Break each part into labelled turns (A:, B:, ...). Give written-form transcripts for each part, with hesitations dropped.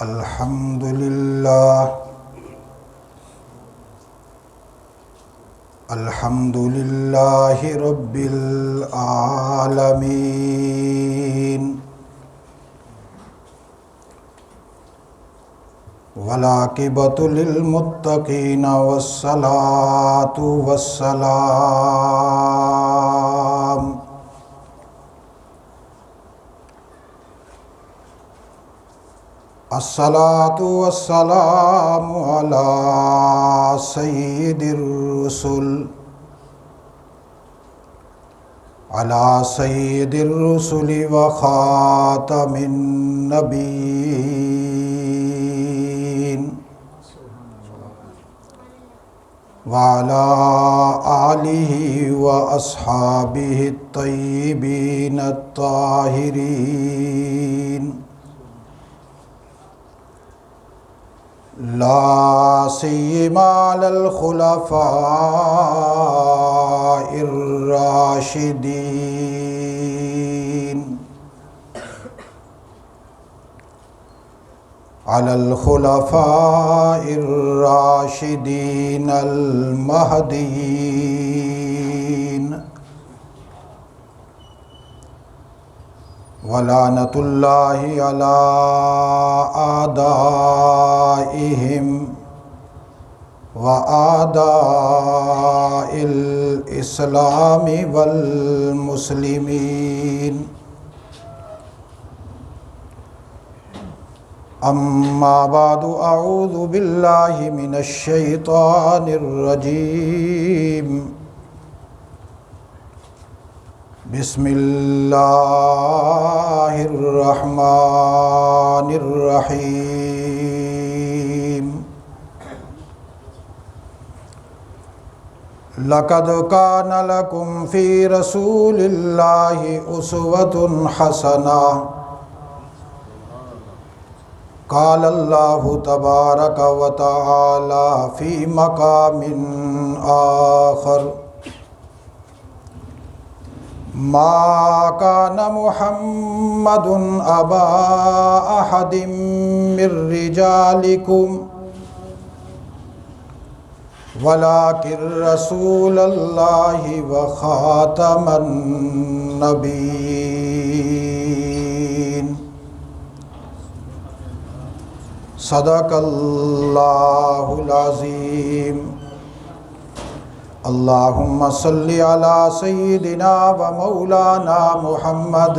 A: الحمد لله الحمد لله رب العالمين والعاقبة للمتقين والصلاة والسلام الصلاة والسلام على سيد الرسل وخاتم النبيين وعلى آله وأصحابه الطيبين الطاهرين لا سيما على الخلفاء الراشدين المهديين ولعنة الله على أعدائهم وأعداء الإسلام والمسلمين أما بعد أعوذ بالله من الشيطان الرجيم بسم الله الرحمن الرحيم لقد كان لكم في رسول الله أسوة حسنة قال الله تبارك وتعالى في مقام آخر ما كان محمد أبا أحد من رجالكم ولكن رسول الله وخاتم النبيين صدق الله العظيم اللهم صل على سيدنا ومولانا محمد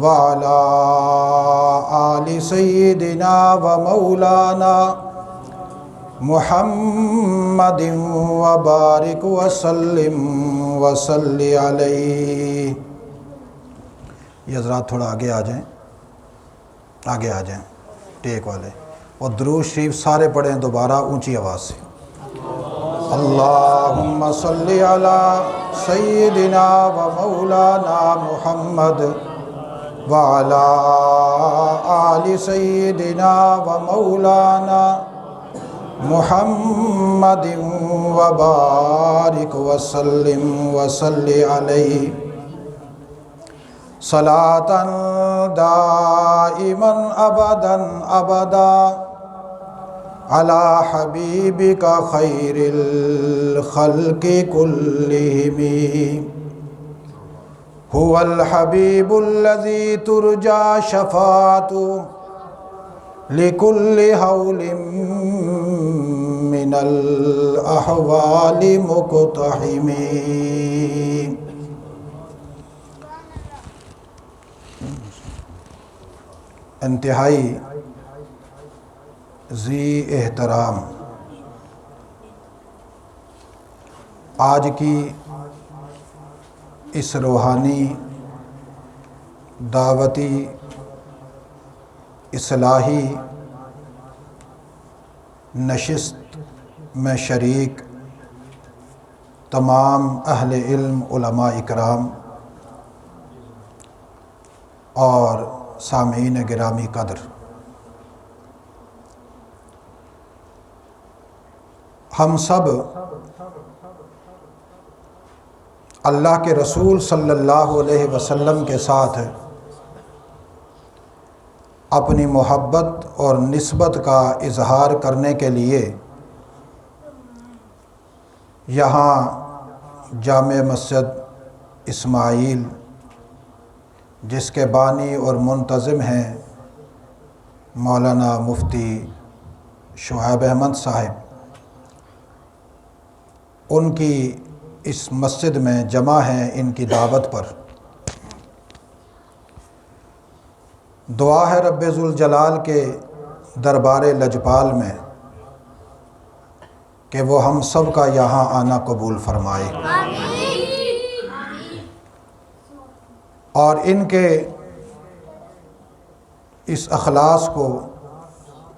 A: وعلى آل سيدنا ومولانا محمد وبارك وسلم وصل علیہ. یہ حضرات تھوڑا آگے آ جائیں، آگے آ جائیں ٹیک والے، اور درود شریف سارے پڑھیں دوبارہ اونچی آواز سے. اللہم صلی علی سیدنا و مولانا محمد وعلی آل سیدنا و مولانا محمد وبارک وسلم وصلی علیہ صلاۃ دائما ابدا ابدا علی حبیبک خیر الخلق کلہم هو الحبیب الذی ترجى شفاعته لكل حول من الأحوال مقتحم. انتہائی ذی احترام آج کی اس روحانی دعوتی اصلاحی نشست میں شریک تمام اہل علم علماء اکرام اور سامعین گرامی قدر، ہم سب اللہ کے رسول صلی اللہ علیہ وسلم کے ساتھ اپنی محبت اور نسبت کا اظہار کرنے کے لیے یہاں جامع مسجد اسماعیل، جس کے بانی اور منتظم ہیں مولانا مفتی شعیب احمد صاحب، ان کی اس مسجد میں جمع ہیں ان کی دعوت پر۔ دعا ہے رب ذوالجلال کے دربار لجپال میں کہ وہ ہم سب کا یہاں آنا قبول فرمائے، اور ان کے اس اخلاص کو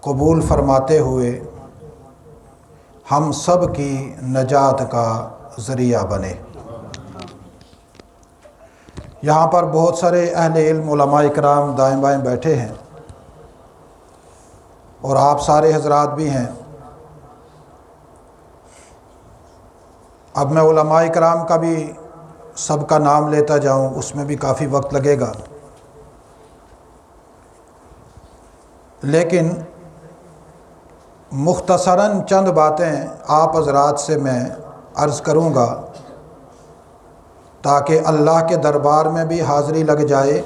A: قبول فرماتے ہوئے ہم سب کی نجات کا ذریعہ بنے۔ یہاں پر بہت سارے اہل علم علماء اکرام دائیں بائیں بیٹھے ہیں، اور آپ سارے حضرات بھی ہیں۔ اب میں علماء اکرام کا بھی سب کا نام لیتا جاؤں، اس میں بھی کافی وقت لگے گا، لیکن مختصراً چند باتیں آپ حضرات سے میں عرض کروں گا تاکہ اللہ کے دربار میں بھی حاضری لگ جائے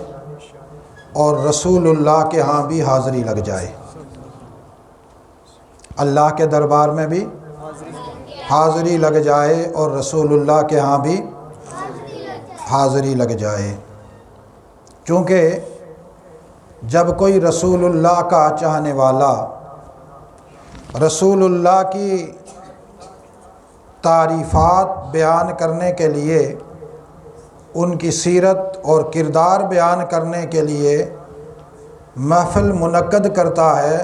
A: اور رسول اللہ کے ہاں بھی حاضری لگ جائے۔ اللہ کے دربار میں بھی حاضری لگ جائے اور رسول اللہ کے ہاں بھی حاضری لگ جائے، چونکہ جب کوئی رسول اللہ کا چاہنے والا رسول اللہ کی تعریفات بیان کرنے کے لیے، ان کی سیرت اور کردار بیان کرنے کے لیے محفل منعقد کرتا ہے،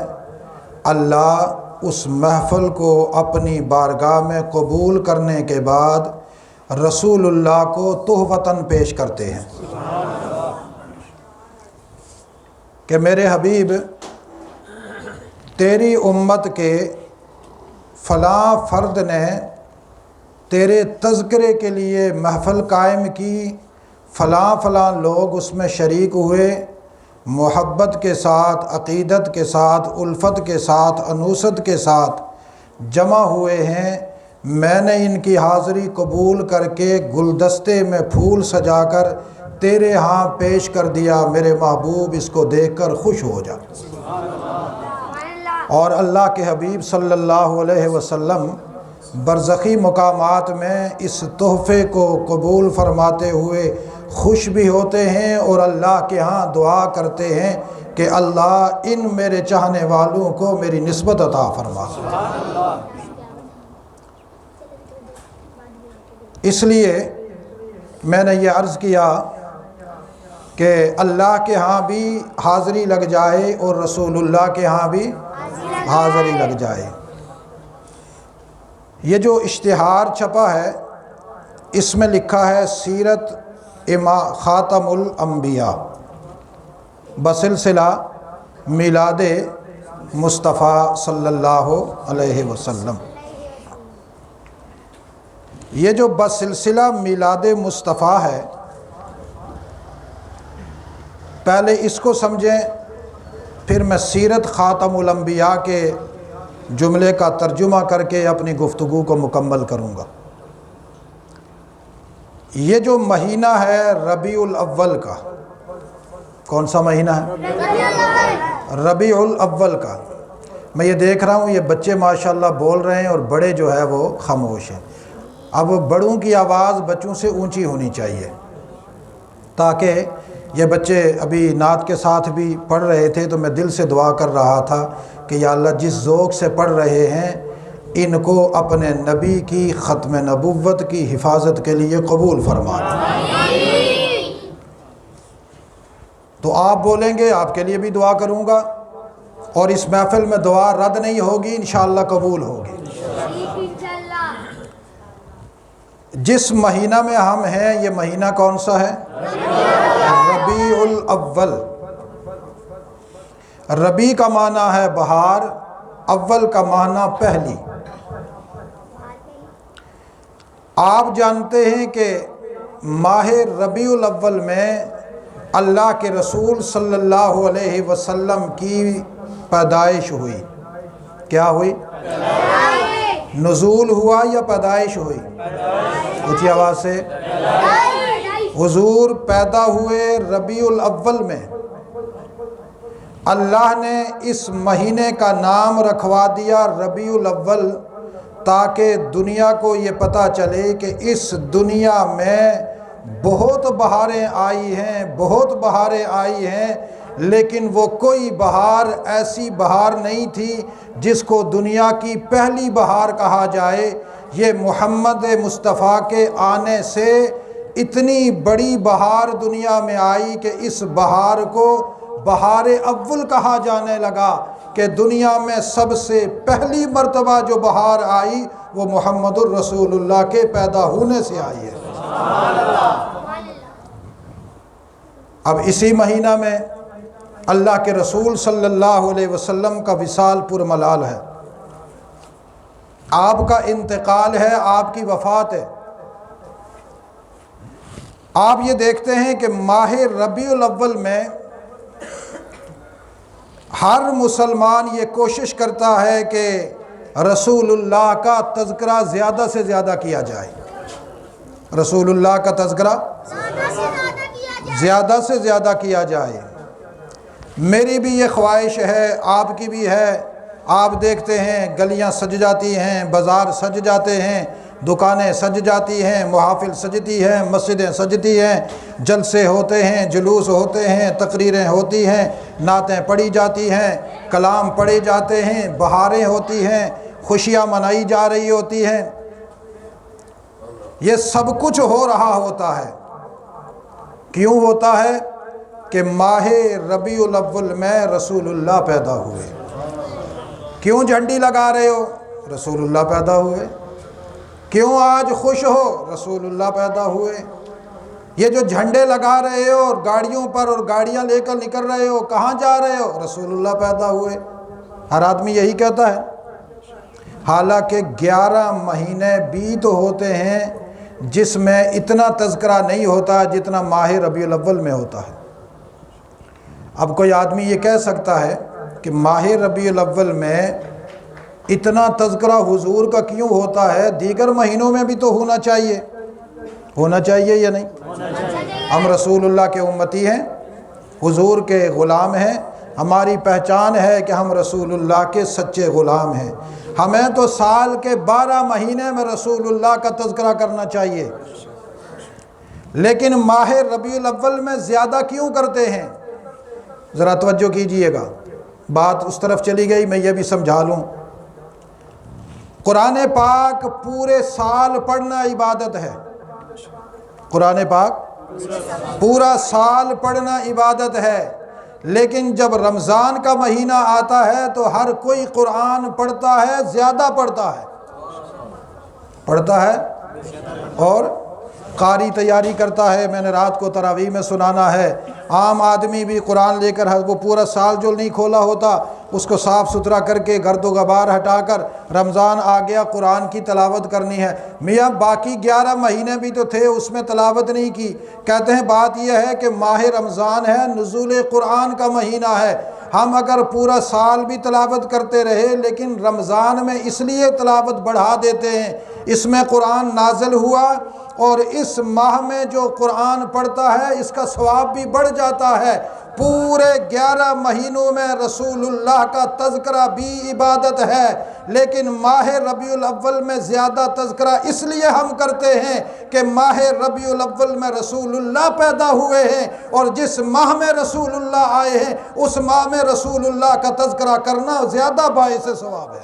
A: اللہ اس محفل کو اپنی بارگاہ میں قبول کرنے کے بعد رسول اللہ کو تحفتاً پیش کرتے ہیں کہ میرے حبیب، تیری امت کے فلاں فرد نے تیرے تذکرے کے لیے محفل قائم کی، فلاں فلاں لوگ اس میں شریک ہوئے، محبت کے ساتھ، عقیدت کے ساتھ، الفت کے ساتھ، انوست کے ساتھ جمع ہوئے ہیں، میں نے ان کی حاضری قبول کر کے گلدستے میں پھول سجا کر تیرے ہاں پیش کر دیا، میرے محبوب اس کو دیکھ کر خوش ہو جا۔ اور اللہ کے حبیب صلی اللہ علیہ وسلم برزخی مقامات میں اس تحفے کو قبول فرماتے ہوئے خوش بھی ہوتے ہیں، اور اللہ کے ہاں دعا کرتے ہیں کہ اللہ ان میرے چاہنے والوں کو میری نسبت عطا فرما۔ اس لیے میں نے یہ عرض کیا کہ اللہ کے ہاں بھی حاضری لگ جائے اور رسول اللہ کے ہاں بھی حاضری لگ جائے۔ یہ جو اشتہار چھپا ہے اس میں لکھا ہے سیرت خاتم الانبیاء بسلسلہ میلاد مصطفیٰ صلی اللہ علیہ وسلم۔ یہ جو بسلسلہ میلاد مصطفیٰ ہے، پہلے اس کو سمجھیں، پھر میں سیرت خاتم الانبیاء کے جملے کا ترجمہ کر کے اپنی گفتگو کو مکمل کروں گا۔ یہ جو مہینہ ہے ربیع الاول کا، کون سا مہینہ ہے؟ ربیع الاول کا۔ میں یہ دیکھ رہا ہوں یہ بچے ماشاءاللہ بول رہے ہیں اور بڑے جو ہے وہ خاموش ہیں۔ اب بڑوں کی آواز بچوں سے اونچی ہونی چاہیے، تاکہ یہ بچے ابھی نعت کے ساتھ بھی پڑھ رہے تھے تو میں دل سے دعا کر رہا تھا کہ یا اللہ جس ذوق سے پڑھ رہے ہیں ان کو اپنے نبی کی ختم نبوت کی حفاظت کے لیے قبول فرما۔ تو آپ بولیں گے، آپ کے لیے بھی دعا کروں گا، اور اس محفل میں دعا رد نہیں ہوگی، انشاءاللہ قبول ہوگی۔ جس مہینہ میں ہم ہیں یہ مہینہ کون سا ہے؟ ربیع الاول۔ ربیع کا معنی ہے بہار، اول کا معنی پہلی۔ آپ جانتے ہیں کہ ماہ ربیع الاول میں اللہ کے رسول صلی اللہ علیہ وسلم کی پیدائش ہوئی۔ کیا ہوئی؟ نزول ہوا یا پیدائش ہوئی؟ اونچی آواز سے۔ حضور پیدا ہوئے ربیع الاول میں۔ اللہ نے اس مہینے کا نام رکھوا دیا ربیع الاول، تاکہ دنیا کو یہ پتہ چلے کہ اس دنیا میں بہت بہاریں آئی ہیں، بہت بہاریں آئی ہیں، لیکن وہ کوئی بہار ایسی بہار نہیں تھی جس کو دنیا کی پہلی بہار کہا جائے۔ یہ محمد مصطفیٰ کے آنے سے اتنی بڑی بہار دنیا میں آئی کہ اس بہار کو بہار اول کہا جانے لگا، کہ دنیا میں سب سے پہلی مرتبہ جو بہار آئی وہ محمد الرسول اللہ کے پیدا ہونے سے آئی ہے۔ اب اسی مہینہ میں اللہ کے رسول صلی اللہ علیہ وسلم کا وصال پرملال ہے، آپ کا انتقال ہے، آپ کی وفات ہے۔ آپ یہ دیکھتے ہیں کہ ماہ ربیع الاول میں ہر مسلمان یہ کوشش کرتا ہے کہ رسول اللہ کا تذکرہ زیادہ سے زیادہ کیا جائے، رسول اللہ کا تذکرہ زیادہ سے زیادہ کیا جائے۔ میری بھی یہ خواہش ہے، آپ کی بھی ہے۔ آپ دیکھتے ہیں گلیاں سج جاتی ہیں، بازار سج جاتے ہیں، دکانیں سج جاتی ہیں، محافل سجتی ہیں، مسجدیں سجتی ہیں، جلسے ہوتے ہیں، جلوس ہوتے ہیں، تقریریں ہوتی ہیں، نعتیں پڑھی جاتی ہیں، کلام پڑھے جاتے ہیں، بہاریں ہوتی ہیں، خوشیاں منائی جا رہی ہوتی ہیں۔ یہ سب کچھ ہو رہا ہوتا ہے، کیوں ہوتا ہے؟ کہ ماہ ربیع الاول میں رسول اللہ پیدا ہوئے۔ کیوں جھنڈی لگا رہے ہو؟ رسول اللہ پیدا ہوئے۔ کیوں آج خوش ہو؟ رسول اللہ پیدا ہوئے۔ یہ جو جھنڈے لگا رہے ہو اور گاڑیوں پر اور گاڑیاں لے کر نکل رہے ہو، کہاں جا رہے ہو؟ رسول اللہ پیدا ہوئے۔ ہر آدمی یہی کہتا ہے، حالانکہ 11 مہینے بیت ہوتے ہیں جس میں اتنا تذکرہ نہیں ہوتا جتنا ماہ ربیع الاول میں ہوتا ہے۔ اب کوئی آدمی یہ کہہ سکتا ہے کہ ماہ ربیع الاول میں اتنا تذکرہ حضور کا کیوں ہوتا ہے؟ دیگر مہینوں میں بھی تو ہونا چاہیے، ہونا چاہیے یا نہیں؟ ہم رسول اللہ کے امتی ہیں، حضور کے غلام ہیں، ہماری پہچان ہے کہ ہم رسول اللہ کے سچے غلام ہیں۔ ہمیں تو سال کے 12 مہینے میں رسول اللہ کا تذکرہ کرنا چاہیے، لیکن ماہ ربیع الاول میں زیادہ کیوں کرتے ہیں؟ ذرا توجہ کیجئے گا، بات اس طرف چلی گئی، میں یہ بھی سمجھا لوں۔ قرآن پاک پورے سال پڑھنا عبادت ہے، قرآن پاک پورا سال پڑھنا عبادت ہے، لیکن جب رمضان کا مہینہ آتا ہے تو ہر کوئی قرآن پڑھتا ہے، زیادہ پڑھتا ہے اور قاری تیاری کرتا ہے۔ میں نے رات کو تراویح میں سنانا ہے، عام آدمی بھی قرآن لے کر وہ پورا سال جو نہیں کھولا ہوتا اس کو صاف ستھرا کر کے گرد و غبار ہٹا کر رمضان آ گیا قرآن کی تلاوت کرنی ہے۔ میاں باقی 11 مہینے بھی تو تھے، اس میں تلاوت نہیں کی۔ کہتے ہیں بات یہ ہے کہ ماہ رمضان ہے، نزول قرآن کا مہینہ ہے، ہم اگر پورا سال بھی تلاوت کرتے رہے لیکن رمضان میں اس لیے تلاوت بڑھا دیتے ہیں، اس میں قرآن نازل ہوا اور اس ماہ میں جو قرآن پڑھتا ہے اس کا ثواب بھی بڑھ جاتا ہے۔ پورے 11 مہینوں میں رسول اللہ کا تذکرہ بھی عبادت ہے، لیکن ماہ ربیع الاول میں زیادہ تذکرہ اس لیے ہم کرتے ہیں کہ ماہ ربیع الاول میں رسول اللہ پیدا ہوئے ہیں، اور جس ماہ میں رسول اللہ آئے ہیں اس ماہ میں رسول اللہ کا تذکرہ کرنا زیادہ باعث ثواب ہے،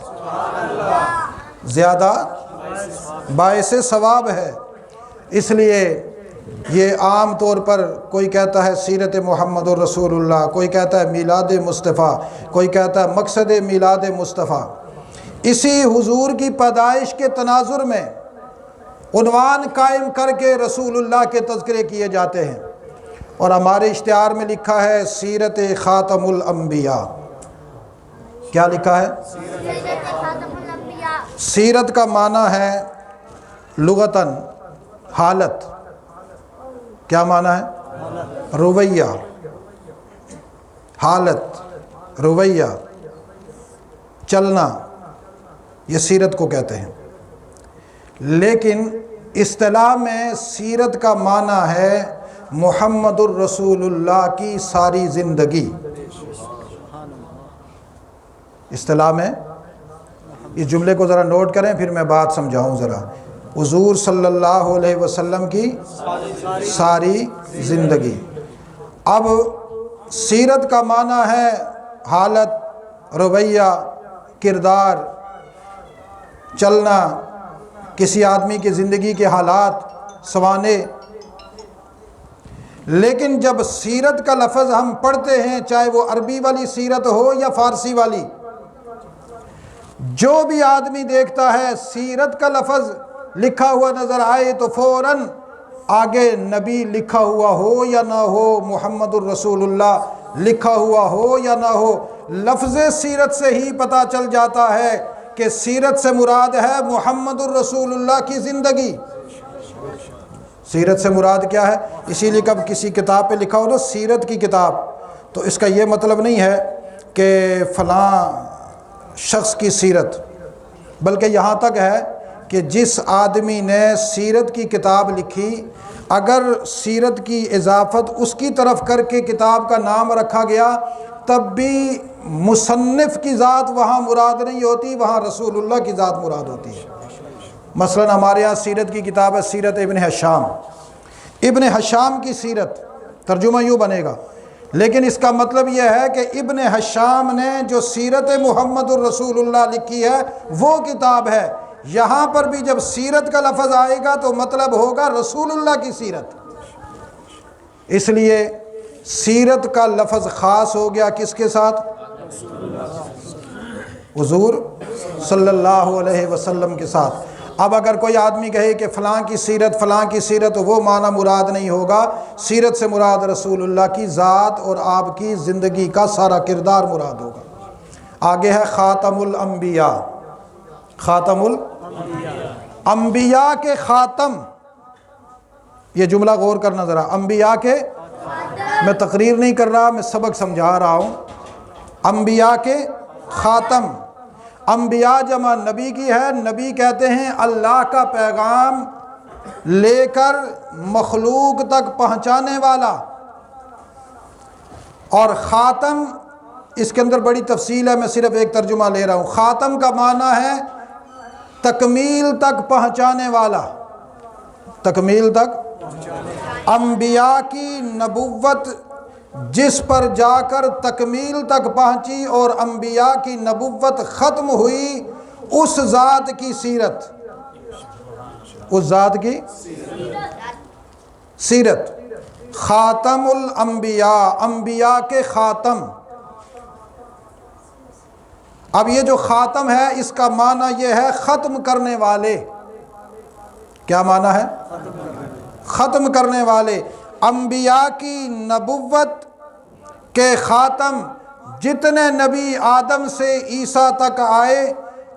A: زیادہ باعث ثواب ہے۔ اس لیے یہ عام طور پر کوئی کہتا ہے سیرت محمد الرسول اللہ، کوئی کہتا ہے میلاد مصطفیٰ، کوئی کہتا ہے مقصد میلاد مصطفیٰ۔ اسی حضور کی پیدائش کے تناظر میں عنوان قائم کر کے رسول اللہ کے تذکرے کیے جاتے ہیں، اور ہمارے اشتہار میں لکھا ہے سیرت خاتم الانبیاء۔ کیا لکھا ہے؟ سیرت کا معنی ہے لغتاً حالت۔ کیا معنی ہے؟ رویہ، حالت، رویہ، چلنا، یہ سیرت کو کہتے ہیں۔ لیکن اصطلاح میں سیرت کا معنی ہے محمد الرسول اللہ کی ساری زندگی۔ اصطلاح میں اس جملے کو ذرا نوٹ کریں، پھر میں بات سمجھاؤں ذرا۔ حضور صلی اللہ علیہ وسلم کی ساری زندگی۔ اب سیرت کا معنی ہے حالت، رویہ، کردار، چلنا، کسی آدمی کی زندگی کے حالات، سوانح۔ لیکن جب سیرت کا لفظ ہم پڑھتے ہیں، چاہے وہ عربی والی سیرت ہو یا فارسی والی، جو بھی آدمی دیکھتا ہے سیرت کا لفظ لکھا ہوا نظر آئے تو فوراً آگے نبی لکھا ہوا ہو یا نہ ہو، محمد الرسول اللہ لکھا ہوا ہو یا نہ ہو، لفظ سیرت سے ہی پتہ چل جاتا ہے کہ سیرت سے مراد ہے محمد الرسول اللہ کی زندگی۔ سیرت سے مراد کیا ہے؟ اسی لیے کب کسی کتاب پہ لکھا ہو نا سیرت کی کتاب، تو اس کا یہ مطلب نہیں ہے کہ فلاں شخص کی سیرت، بلکہ یہاں تک ہے کہ جس آدمی نے سیرت کی کتاب لکھی، اگر سیرت کی اضافت اس کی طرف کر کے کتاب کا نام رکھا گیا، تب بھی مصنف کی ذات وہاں مراد نہیں ہوتی، وہاں رسول اللہ کی ذات مراد ہوتی ہے۔ مثلا ہمارے یہاں سیرت کی کتاب ہے سیرت ابن حشام، ابن حشام کی سیرت، ترجمہ یوں بنے گا، لیکن اس کا مطلب یہ ہے کہ ابن حشام نے جو سیرت محمد الرسول اللہ لکھی ہے وہ کتاب ہے۔ یہاں پر بھی جب سیرت کا لفظ آئے گا تو مطلب ہوگا رسول اللہ کی سیرت۔ اس لیے سیرت کا لفظ خاص ہو گیا کس کے ساتھ؟ حضور صلی اللہ علیہ وسلم کے ساتھ۔ اب اگر کوئی آدمی کہے کہ فلاں کی سیرت فلاں کی سیرت، وہ معنی مراد نہیں ہوگا۔ سیرت سے مراد رسول اللہ کی ذات اور آپ کی زندگی کا سارا کردار مراد ہوگا۔ آگے ہے خاتم الانبیاء، خاتم الانبیاء کے خاتم، یہ جملہ غور کرنا ذرا، انبیاء کے، میں تقریر نہیں کر رہا، میں سبق سمجھا رہا ہوں۔ انبیاء کے خاتم، انبیاء جمع نبی کی ہے۔ نبی کہتے ہیں اللہ کا پیغام لے کر مخلوق تک پہنچانے والا، اور خاتم اس کے اندر بڑی تفصیل ہے، میں صرف ایک ترجمہ لے رہا ہوں۔ خاتم کا معنی ہے تکمیل تک پہنچانے والا، تکمیل تک۔ انبیاء کی نبوت جس پر جا کر تکمیل تک پہنچی اور انبیاء کی نبوت ختم ہوئی، اس ذات کی سیرت، اس ذات کی سیرت، خاتم الانبیاء، انبیاء کے خاتم۔ اب یہ جو خاتم ہے اس کا معنی یہ ہے ختم کرنے والے۔ کیا معنی ہے؟ ختم کرنے والے۔ انبیاء کی نبوت کے خاتم، جتنے نبی آدم سے عیسیٰ تک آئے،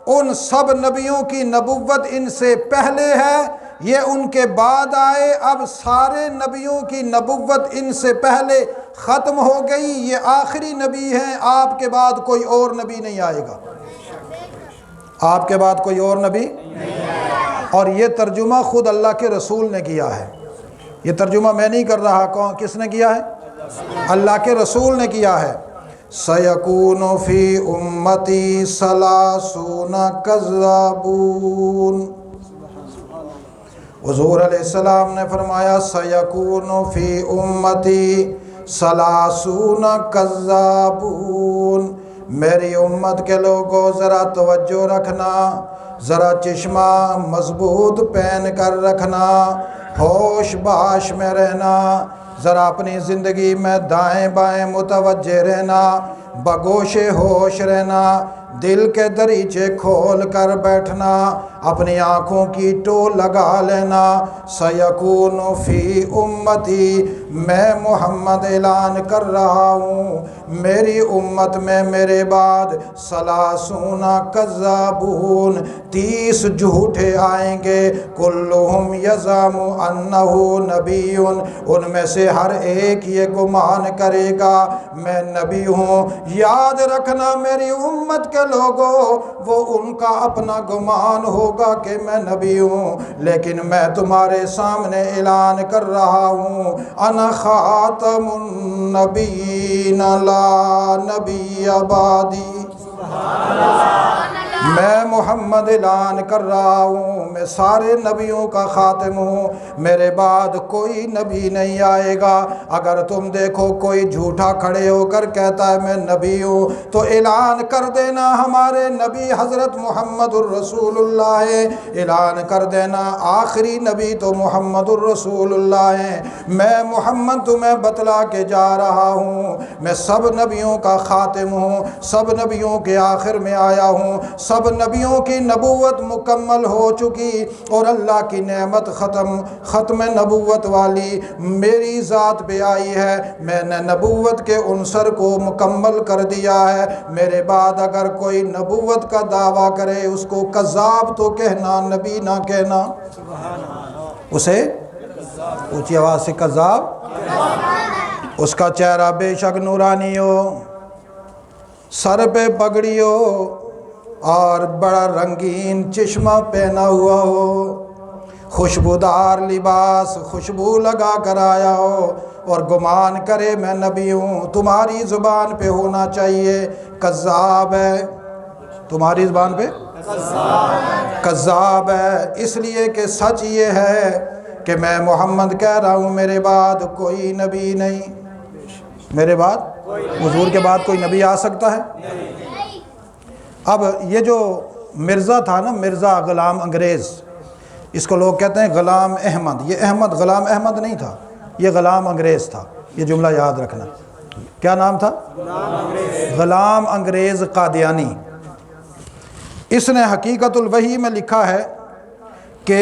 A: ان سب نبیوں کی نبوت ان سے پہلے ہے، یہ ان کے بعد آئے۔ اب سارے نبیوں کی نبوت ان سے پہلے ختم ہو گئی، یہ آخری نبی ہیں، آپ کے بعد کوئی اور نبی نہیں آئے گا، آپ کے بعد کوئی اور نبی۔ اور یہ ترجمہ خود اللہ کے رسول نے کیا ہے، یہ ترجمہ میں نہیں کر رہا، کون کس نے کیا ہے؟ اللہ کے رسول نے کیا ہے۔ سَيَكُونُ فِي أُمَّتِي ثَلَاثُونَ كَذَّابُونَ، حضور علیہ السلام نے فرمایا سَيَكُونُ فِي أُمَّتِي ثَلَاثُونَ كَذَّابُونَ، میری امت کے لوگوں ذرا توجہ رکھنا، ذرا چشمہ مضبوط پہن کر رکھنا، ہوش باش میں رہنا، ذرا اپنی زندگی میں دائیں بائیں متوجہ رہنا، بگوش ہوش رہنا، دل کے دریچے کھول کر بیٹھنا، اپنی آنکھوں کی ٹو لگا لینا۔ سیکون فی امتی، میں محمد اعلان کر رہا ہوں میری امت میں میرے بعد ثلاثون کذابون، 30 جھوٹے آئیں گے، کلہم یزعم انہ نبی، ان میں سے ہر ایک یہ گمان کرے گا میں نبی ہوں۔ یاد رکھنا میری امت کے لوگوں، وہ ان کا اپنا گمان ہوگا کہ میں نبی ہوں، لیکن میں تمہارے سامنے اعلان کر رہا ہوں انا خاتم النبیین لا نبی بعدی۔ میں محمد اعلان کر رہا ہوں میں سارے نبیوں کا خاتم ہوں، میرے بعد کوئی نبی نہیں آئے گا۔ اگر تم دیکھو کوئی جھوٹا کھڑے ہو کر کہتا ہے میں نبی ہوں، تو اعلان کر دینا ہمارے نبی حضرت محمد الرسول اللہ ہے، اعلان کر دینا آخری نبی تو محمد الرسول اللہ ہے۔ میں محمد تمہیں بتلا کے جا رہا ہوں میں سب نبیوں کا خاتم ہوں، سب نبیوں کے آخر میں آیا ہوں، سب نبیوں کی نبوت مکمل ہو چکی، اور اللہ کی نعمت ختم نبوت والی میری ذات پہ آئی ہے۔ میں نے نبوت کے عنصر کو مکمل کر دیا ہے، میرے بعد اگر کوئی نبوت کا دعویٰ کرے اس کو کذاب تو کہنا، نبی نہ کہنا، اسے اونچی آواز سے کذاب۔ اس کا چہرہ بے شک نورانی ہو، سر پہ پگڑی ہو اور بڑا رنگین چشمہ پہنا ہوا ہو، خوشبودار لباس خوشبو لگا کر آیا ہو، اور گمان کرے میں نبی ہوں۔ تمہاری زبان پہ ہونا چاہیے کذاب ہے، تمہاری زبان پہ کذاب ہے، اس لیے کہ سچ یہ ہے کہ میں محمد کہہ رہا ہوں میرے بعد کوئی نبی نہیں، میرے بعد حضور کے بعد کوئی نبی آ سکتا ہے؟ اب یہ جو مرزا تھا نا، مرزا غلام انگریز، اس کو لوگ کہتے ہیں غلام احمد، یہ احمد غلام احمد نہیں تھا، یہ غلام انگریز تھا، یہ جملہ یاد رکھنا۔ کیا نام تھا؟ غلام انگریز قادیانی۔ اس نے حقیقت الوحی میں لکھا ہے کہ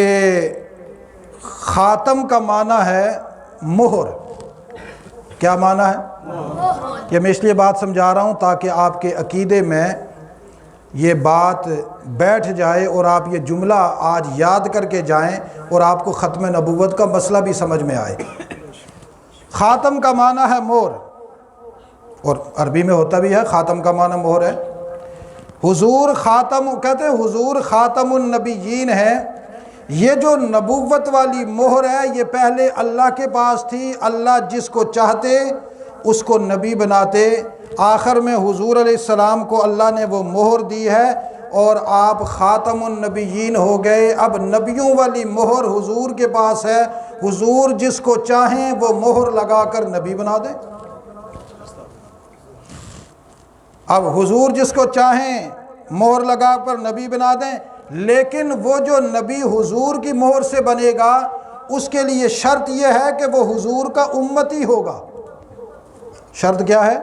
A: خاتم کا معنی ہے مہر۔ کیا معنی ہے؟ یہ میں اس لیے بات سمجھا رہا ہوں تاکہ آپ کے عقیدے میں یہ بات بیٹھ جائے اور آپ یہ جملہ آج یاد کر کے جائیں اور آپ کو ختم نبوت کا مسئلہ بھی سمجھ میں آئے۔ خاتم کا معنی ہے مہر، اور عربی میں ہوتا بھی ہے، خاتم کا معنی مہر ہے۔ حضور خاتم کہتے ہیں، حضور خاتم النبیین ہے۔ یہ جو نبوت والی مہر ہے یہ پہلے اللہ کے پاس تھی، اللہ جس کو چاہتے اس کو نبی بناتے، آخر میں حضور علیہ السلام کو اللہ نے وہ مہر دی ہے اور آپ خاتم النبیین ہو گئے۔ اب نبیوں والی مہر حضور کے پاس ہے، حضور جس کو چاہیں وہ مہر لگا کر نبی بنا دیں۔ اب حضور جس کو چاہیں مہر لگا کر نبی بنا دیں، لیکن وہ جو نبی حضور کی مہر سے بنے گا اس کے لیے شرط یہ ہے کہ وہ حضور کا امتی ہوگا۔ شرط کیا ہے؟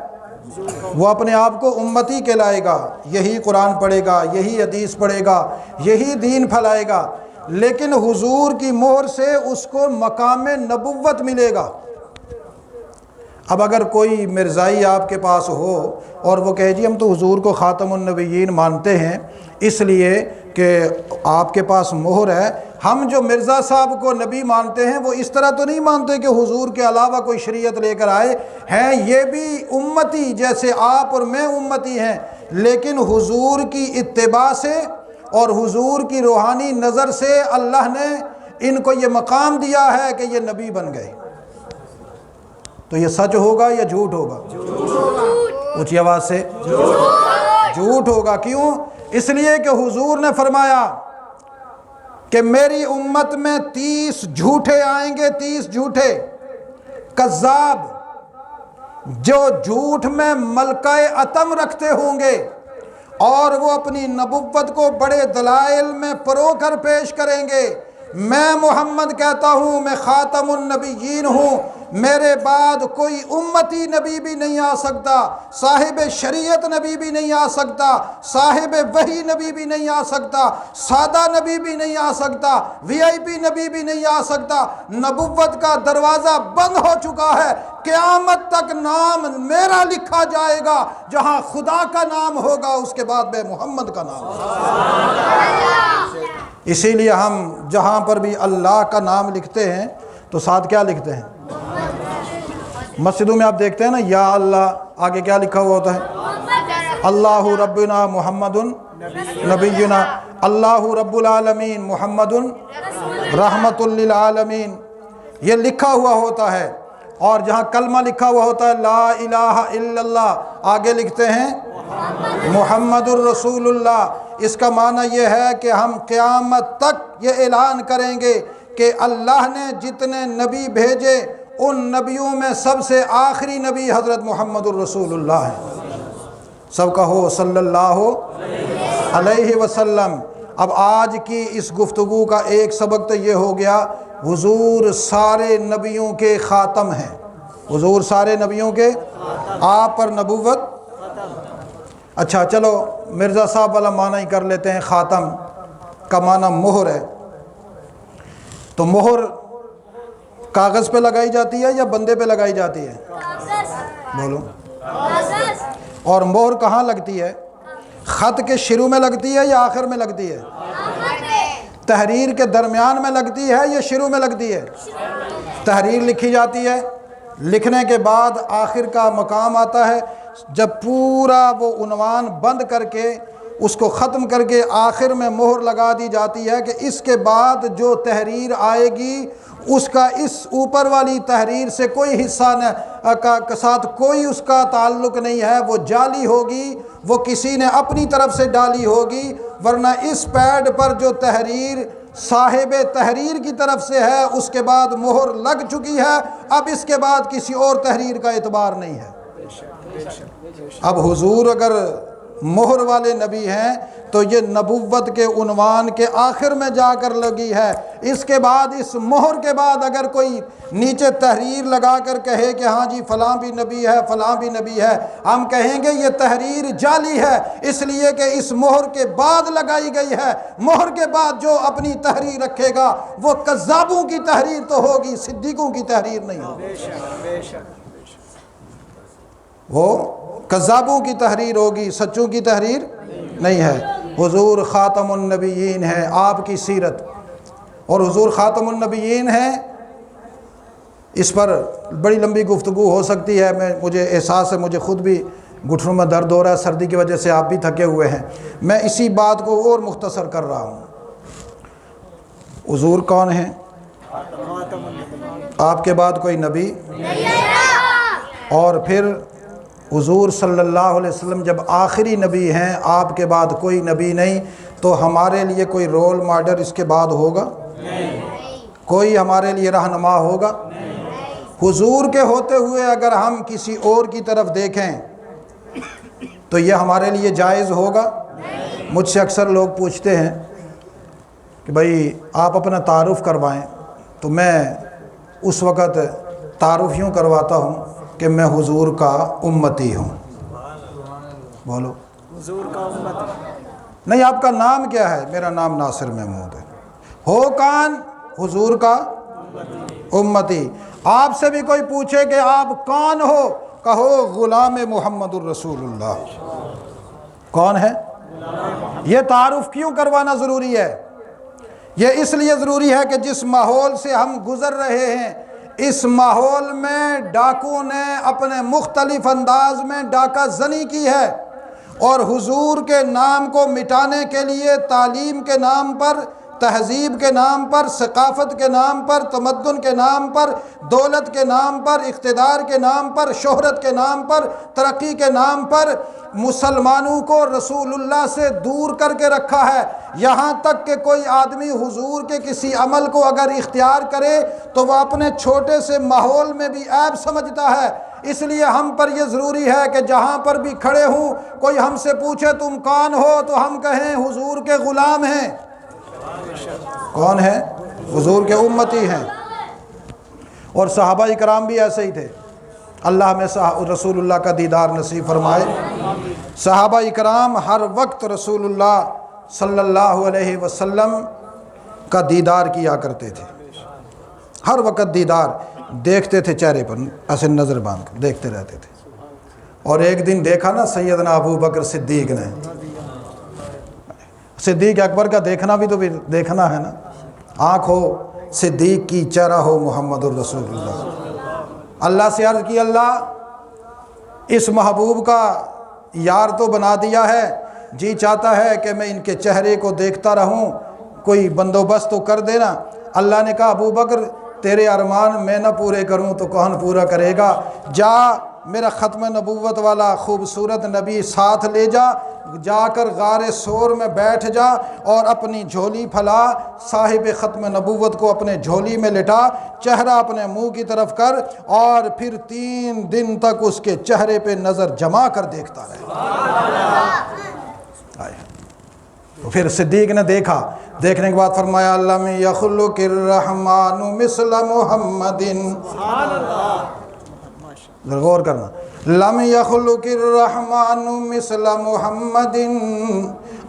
A: وہ اپنے آپ کو امتی کہلائے گا، یہی قرآن پڑھے گا، یہی حدیث پڑھے گا، یہی دین پھیلائے گا، لیکن حضور کی مہر سے اس کو مقام نبوت ملے گا۔ اب اگر کوئی مرزائی آپ کے پاس ہو اور وہ کہے جی ہم تو حضور کو خاتم النبیین مانتے ہیں اس لیے کہ آپ کے پاس مہر ہے، ہم جو مرزا صاحب کو نبی مانتے ہیں وہ اس طرح تو نہیں مانتے کہ حضور کے علاوہ کوئی شریعت لے کر آئے ہیں، یہ بھی امتی جیسے آپ اور میں امتی ہیں، لیکن حضور کی اتباع سے اور حضور کی روحانی نظر سے اللہ نے ان کو یہ مقام دیا ہے کہ یہ نبی بن گئے۔ تو یہ سچ ہوگا یا جھوٹ ہوگا؟ اونچی آواز سے جھوٹ ہوگا۔ کیوں؟ اس لیے کہ حضور نے فرمایا کہ میری امت میں 30 جھوٹے آئیں گے، 30 جھوٹے کذاب، جو جھوٹ میں ملکہ عتم رکھتے ہوں گے اور وہ اپنی نبوت کو بڑے دلائل میں پرو کر پیش کریں گے۔ میں محمد کہتا ہوں میں خاتم النبیین ہوں، میرے بعد کوئی امتی نبی بھی نہیں آ سکتا، صاحب شریعت نبی بھی نہیں آ سکتا، صاحب وحی نبی بھی نہیں آ سکتا، سادہ نبی بھی نہیں آ سکتا، وی آئی پی نبی بھی نہیں آ سکتا۔ نبوت کا دروازہ بند ہو چکا ہے، قیامت تک نام میرا لکھا جائے گا، جہاں خدا کا نام ہوگا اس کے بعد بے محمد کا نام ہوگا۔ اسی لیے ہم جہاں پر بھی اللہ کا نام لکھتے ہیں تو ساتھ کیا لکھتے ہیں؟ مسجدوں میں آپ دیکھتے ہیں نا، یا اللہ آگے کیا لکھا ہوا ہوتا ہے؟ اللہ ربنا محمد نبینا، اللہ رب العالمین محمد رحمت للعالمین، یہ لکھا ہوا ہوتا ہے۔ اور جہاں کلمہ لکھا ہوا ہوتا ہے لا الہ الا اللہ، آگے لکھتے ہیں محمد الرسول اللہ۔ اس کا معنی یہ ہے کہ ہم قیامت تک یہ اعلان کریں گے کہ اللہ نے جتنے نبی بھیجے ان نبیوں میں سب سے آخری نبی حضرت محمد الرسول اللہ ہے۔ سب کہو صلی اللہ علیہ وسلم۔ اب آج کی اس گفتگو کا ایک سبق تو یہ ہو گیا، حضور سارے نبیوں کے خاتم ہیں، حضور سارے نبیوں کے، آپ پر نبوت۔ اچھا چلو مرزا صاحب والا معنی ہی کر لیتے ہیں، خاتم کا معنی مہر ہے۔ تو مہر کاغذ پہ لگائی جاتی ہے یا بندے پہ لگائی جاتی ہے؟ بولو۔ اور مہر کہاں لگتی ہے؟ خط کے شروع میں لگتی ہے یا آخر میں لگتی ہے؟ تحریر کے درمیان میں لگتی ہے یا شروع میں لگتی ہے؟ تحریر لکھی جاتی ہے، لکھنے کے بعد آخر کا مقام آتا ہے، جب پورا وہ عنوان بند کر کے اس کو ختم کر کے آخر میں مہر لگا دی جاتی ہے کہ اس کے بعد جو تحریر آئے گی اس کا اس اوپر والی تحریر سے کوئی حصہ کے ساتھ کوئی اس کا تعلق نہیں ہے، وہ جعلی ہوگی، وہ کسی نے اپنی طرف سے ڈالی ہوگی، ورنہ اس پیڈ پر جو تحریر صاحب تحریر کی طرف سے ہے اس کے بعد مہر لگ چکی ہے، اب اس کے بعد کسی اور تحریر کا اعتبار نہیں ہے۔ اب حضور اگر مہر والے نبی ہیں تو یہ نبوت کے عنوان کے آخر میں جا کر لگی ہے۔ اس کے بعد اس مہر کے بعد اگر کوئی نیچے تحریر لگا کر کہے کہ ہاں جی فلاں بھی نبی ہے فلاں بھی نبی ہے، ہم کہیں گے یہ تحریر جعلی ہے، اس لیے کہ اس مہر کے بعد لگائی گئی ہے۔ مہر کے بعد جو اپنی تحریر رکھے گا وہ کذابوں کی تحریر تو ہوگی، صدیقوں کی تحریر نہیں ہوگی، وہ کذابوں کی تحریر ہوگی، سچوں کی تحریر نہیں ہے۔ حضور خاتم النبیین ہے، آپ کی سیرت، اور حضور خاتم النبیین ہیں، اس پر بڑی لمبی گفتگو ہو سکتی ہے۔ مجھے احساس ہے، مجھے خود بھی گھٹنوں میں درد ہو رہا ہے، سردی کی وجہ سے آپ بھی تھکے ہوئے ہیں، میں اسی بات کو اور مختصر کر رہا ہوں۔ حضور کون ہیں؟ آپ کے بعد کوئی نبی، اور پھر حضور صلی اللہ علیہ وسلم جب آخری نبی ہیں، آپ کے بعد کوئی نبی نہیں، تو ہمارے لیے کوئی رول ماڈل اس کے بعد ہوگا؟ کوئی ہمارے لیے رہنما ہوگا؟ حضور کے ہوتے ہوئے اگر ہم کسی اور کی طرف دیکھیں تو یہ ہمارے لیے جائز ہوگا؟ مجھ سے اکثر لوگ پوچھتے ہیں کہ بھائی آپ اپنا تعارف کروائیں، تو میں اس وقت تعارف یوں کرواتا ہوں کہ میں حضور کا امتی ہوں۔ بولو، حضور کا امتی نہیں، آپ کا نام کیا ہے؟ میرا نام ناصر محمود ہے۔ ہو کون؟ حضور کا امتی۔ آپ سے بھی کوئی پوچھے کہ آپ کون ہو، کہو غلام محمد الرسول اللہ۔ کون ہے؟ یہ تعارف کیوں کروانا ضروری ہے؟ یہ اس لیے ضروری ہے کہ جس ماحول سے ہم گزر رہے ہیں، اس ماحول میں ڈاکو نے اپنے مختلف انداز میں ڈاکہ زنی کی ہے، اور حضور کے نام کو مٹانے کے لیے تعلیم کے نام پر، تہذیب کے نام پر، ثقافت کے نام پر، تمدن کے نام پر، دولت کے نام پر، اقتدار کے نام پر، شہرت کے نام پر، ترقی کے نام پر مسلمانوں کو رسول اللہ سے دور کر کے رکھا ہے۔ یہاں تک کہ کوئی آدمی حضور کے کسی عمل کو اگر اختیار کرے تو وہ اپنے چھوٹے سے ماحول میں بھی عیب سمجھتا ہے۔ اس لیے ہم پر یہ ضروری ہے کہ جہاں پر بھی کھڑے ہوں، کوئی ہم سے پوچھے تم کون ہو تو ہم کہیں حضور کے غلام ہیں۔ کون ہیں؟ حضور کے امتی ہیں۔ اور صحابہ اکرام بھی ایسے ہی تھے۔ اللہ ہمیں رسول اللہ کا دیدار نصیب فرمائے۔ صحابہ اکرام ہر وقت رسول اللہ صلی اللہ علیہ وسلم کا دیدار کیا کرتے تھے، ہر وقت دیدار دیکھتے تھے، چہرے پر ایسے نظر باندھ کر دیکھتے رہتے تھے۔ اور ایک دن دیکھا نا سیدنا ابو بکر صدیق نے، صدیق اکبر کا دیکھنا بھی تو بھی دیکھنا ہے نا، آنکھ ہو صدیق کی، چہرہ ہو محمد الرسول اللہ۔ اللہ سے عرض کی، اللہ اس محبوب کا یار تو بنا دیا ہے، جی چاہتا ہے کہ میں ان کے چہرے کو دیکھتا رہوں، کوئی بندوبست تو کر دینا۔ اللہ نے کہا ابو بکر تیرے ارمان میں نہ پورے کروں تو کون پورا کرے گا، جا میرا ختم نبوت والا خوبصورت نبی ساتھ لے جا، جا کر غار سور میں بیٹھ جا اور اپنی جھولی پھیلا، صاحب ختم نبوت کو اپنے جھولی میں لٹا، چہرہ اپنے منہ کی طرف کر، اور پھر 3 دن تک اس کے چہرے پہ نظر جما کر دیکھتا رہے۔ تو پھر صدیق نے دیکھا، دیکھنے کے بعد فرمایا لم یخلق الرحمن مثل محمد، غور کرنا، لم یخلق الرحمن مثل محمد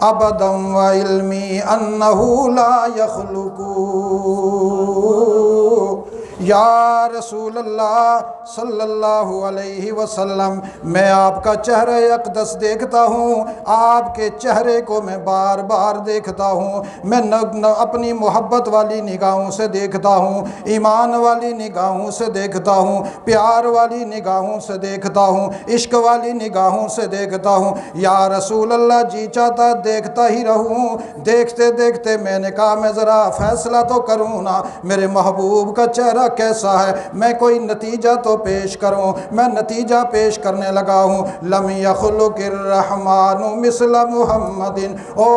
A: ابدا وعلمی انہ لا یخلق۔ یا رسول اللہ صلی اللہ علیہ وسلم، میں آپ کا چہرہ اقدس دیکھتا ہوں، آپ کے چہرے کو میں بار بار دیکھتا ہوں، میں اپنی محبت والی نگاہوں سے دیکھتا ہوں، ایمان والی نگاہوں سے دیکھتا ہوں، پیار والی نگاہوں سے دیکھتا ہوں، عشق والی نگاہوں سے دیکھتا ہوں۔ یا رسول اللہ جی چاہتا دیکھتا ہی رہوں۔ دیکھتے دیکھتے میں نے کہا میں ذرا فیصلہ تو کروں نا، میرے محبوب کا چہرہ کیسا ہے، میں کوئی نتیجہ تو پیش کروں۔ میں نتیجہ پیش کرنے لگا ہوں، لم یخلق الرحمن مثل محمد۔ او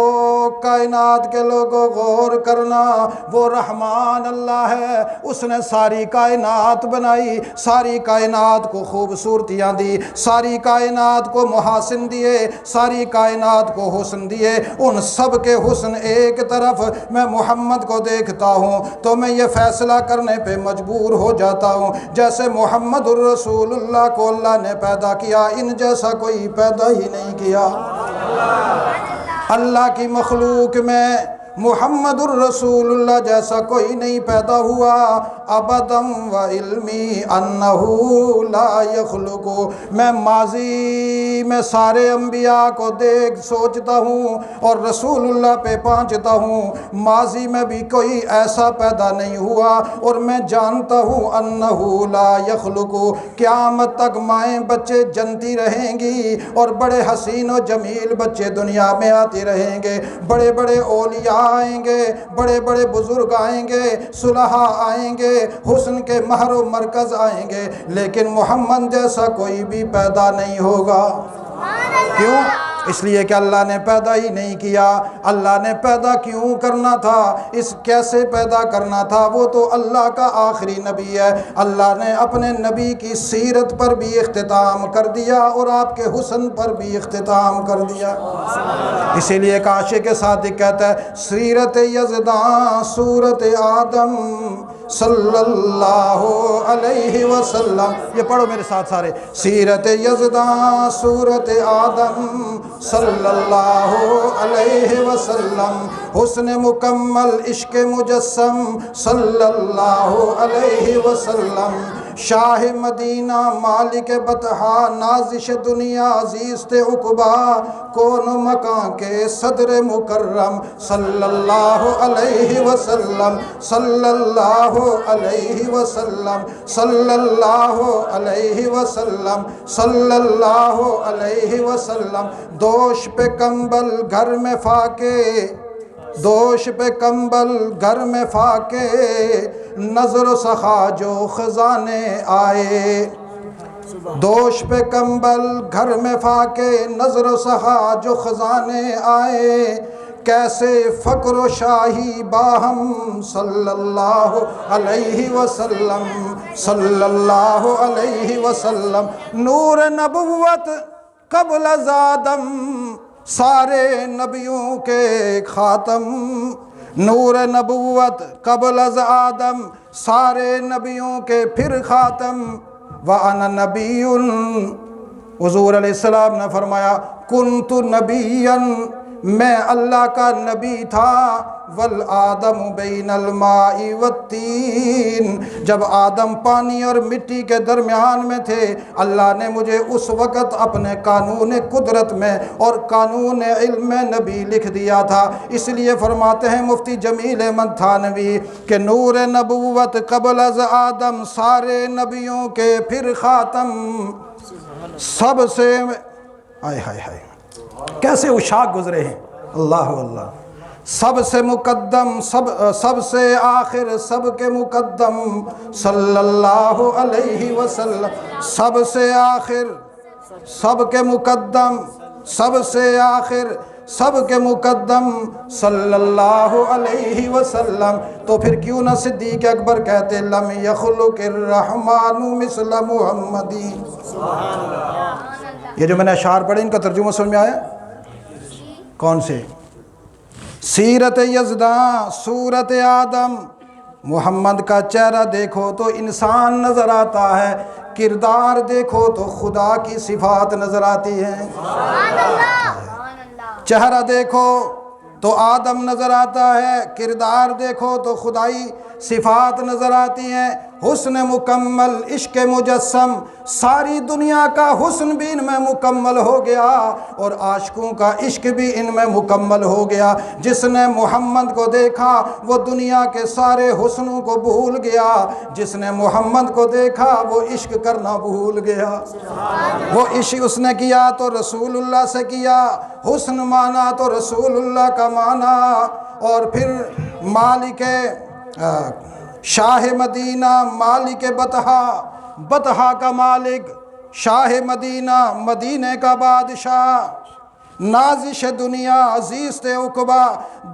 A: کائنات کے لوگوں غور کرنا، وہ رحمان اللہ ہے، اس نے ساری کائنات بنائی، ساری کائنات کو خوبصورتیاں دی، ساری کائنات کو محاسن دیے، ساری کائنات کو حسن دیے، ان سب کے حسن ایک طرف میں محمد کو دیکھتا ہوں تو میں یہ فیصلہ کرنے پہ مجبور ہو جاتا ہوں جیسے محمد الرسول اللہ کو اللہ نے پیدا کیا، ان جیسا کوئی پیدا ہی نہیں کیا۔ اللہ کی مخلوق میں محمد الرسول اللہ جیسا کوئی نہیں پیدا ہوا، ابدم و علمی انہو لا یخلق۔ میں ماضی میں سارے انبیاء کو دیکھ سوچتا ہوں اور رسول اللہ پہ پہنچتا ہوں، ماضی میں بھی کوئی ایسا پیدا نہیں ہوا، اور میں جانتا ہوں انہو لا یخلق، قیامت تک مائیں بچے جنتی رہیں گی اور بڑے حسین و جمیل بچے دنیا میں آتے رہیں گے، بڑے بڑے اولیاء آئیں گے، بڑے بڑے بزرگ آئیں گے، صلحاء آئیں گے، حسن کے مہر و مرکز آئیں گے، لیکن محمد جیسا کوئی بھی پیدا نہیں ہوگا۔ کیوں؟ اس لیے کہ اللہ نے پیدا ہی نہیں کیا۔ اللہ نے پیدا کیوں کرنا تھا، اس کیسے پیدا کرنا تھا، وہ تو اللہ کا آخری نبی ہے۔ اللہ نے اپنے نبی کی سیرت پر بھی اختتام کر دیا اور آپ کے حسن پر بھی اختتام کر دیا۔ اسی لیے ایک عاشق صادق کہتا ہے، سیرت یزداں صورت آدم صلی اللہ علیہ وسلم۔ یہ پڑھو میرے ساتھ سارے، سیرت یزداں صورت آدم صلی اللہ علیہ وسلم، حسن مکمل عشق مجسم صلی اللہ علیہ وسلم، شاہ مدینہ مالک بطحا نازش دنیا عزیز عقبا کون مکان کے صدر مکرم صلی اللہ علیہ وسلم، صلی اللہ علیہ وسلم، صلی اللہ علیہ وسلم، صلی اللہ علیہ وسلم۔ دوش پہ کمبل گھر میں فاقے، دوش پہ کمبل گھر میں فاقے، نظر و سخا جو خزانے آئے۔ دوش پہ کمبل گھر میں فاقے، نظر و سخا جو خزانے آئے، کیسے فقر و شاہی باہم صلی اللہ علیہ وسلم، صلی اللہ علیہ وسلم۔ نور نبوت قبل از آدم، سارے نبیوں کے خاتم، نور نبوت قبل از آدم، سارے نبیوں کے پھر خاتم، وَأَنَا نَبِيٌّ، حضور علیہ السلام نے فرمایا کنت نبیًا، میں اللہ کا نبی تھا، والآدم بین الماء والتین، جب آدم پانی اور مٹی کے درمیان میں تھے اللہ نے مجھے اس وقت اپنے قانون قدرت میں اور قانون علم میں نبی لکھ دیا تھا۔ اس لیے فرماتے ہیں مفتی جمیل احمد تھانوی کہ نور نبوت قبل از آدم، سارے نبیوں کے پھر خاتم، سب سے آئے ہائے ہائے کیسے اشاق گزرے ہیں، اللہ اللہ، سب سے مقدم، سب سے آخر، سب کے مقدم صلی اللہ علیہ وسلم، سب سے آخر، سب کے مقدم، سب سے آخر، سب کے مقدم صلی اللہ علیہ وسلم۔ تو پھر کیوں نہ صدیق اکبر کہتے لم یخلق الرحمن مثل محمدی۔ یہ جو میں نے اشعار پڑھے ان کا ترجمہ سمجھ میں آیا؟ کون سے؟ سیرت یزداں، صورت آدم، محمد کا چہرہ دیکھو تو انسان نظر آتا ہے، کردار دیکھو تو خدا کی صفات نظر آتی ہیں۔ چہرہ دیکھو تو آدم نظر آتا ہے، کردار دیکھو تو خدائی صفات نظر آتی ہیں۔ حسن مکمل، عشق مجسم، ساری دنیا کا حسن بھی ان میں مکمل ہو گیا اور عاشقوں کا عشق بھی ان میں مکمل ہو گیا۔ جس نے محمد کو دیکھا وہ دنیا کے سارے حسنوں کو بھول گیا، جس نے محمد کو دیکھا وہ عشق کرنا بھول گیا۔ وہ عشق اس نے کیا تو رسول اللہ سے کیا، حسن مانا تو رسول اللہ کا مانا، اور پھر مالک شاہ مدینہ، مالک بطحہ، بطحہ کا مالک، شاہ مدینہ، مدینہ کا بادشاہ، نازش دنیا، عزیز عقبہ،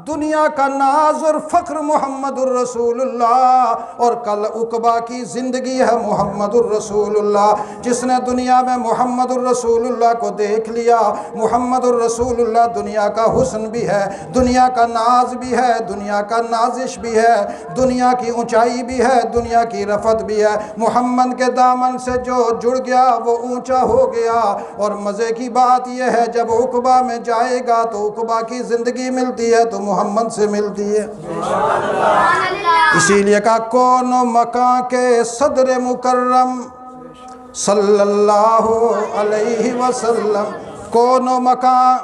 A: دنیا کا ناز اور فخر محمد الرسول اللہ، اور کل عقبہ کی زندگی ہے محمد الرسول اللہ۔ جس نے دنیا میں محمد الرسول اللہ کو دیکھ لیا، محمد الرسول اللہ دنیا کا حسن بھی ہے، دنیا کا ناز بھی ہے، دنیا کا نازش بھی ہے، دنیا کی اونچائی بھی ہے، دنیا کی رفعت بھی ہے۔ محمد کے دامن سے جو جڑ گیا وہ اونچا ہو گیا، اور مزے کی بات یہ ہے جب عقبہ میں جائے گا تو عقبہ کی زندگی ملتی ہے تو محمد سے ملتی ہے۔ اسی لیے کہا کون و مکان کے صدر مکرم صلی اللہ علیہ وسلم، کون و مکان،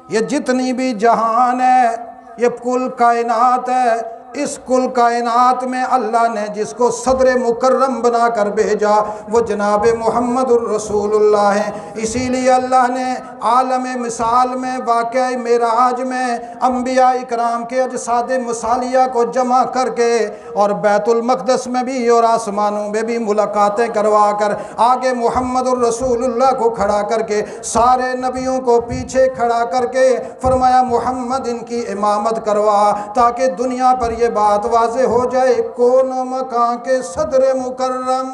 A: یہ جتنی بھی جہان ہے، یہ کل کائنات ہے، اس کل کائنات میں اللہ نے جس کو صدر مکرم بنا کر بھیجا وہ جناب محمد الرسول اللہ ہیں۔ اسی لیے اللہ نے عالم مثال میں واقعہ معراج میں انبیاء اکرام کے اجساد مثالیہ کو جمع کر کے اور بیت المقدس میں بھی اور آسمانوں میں بھی ملاقاتیں کروا کر آگے محمد الرسول اللہ کو کھڑا کر کے سارے نبیوں کو پیچھے کھڑا کر کے فرمایا محمد ان کی امامت کروا، تاکہ دنیا پر یہ بات واضح ہو جائے کون مکان کے صدر مکرم،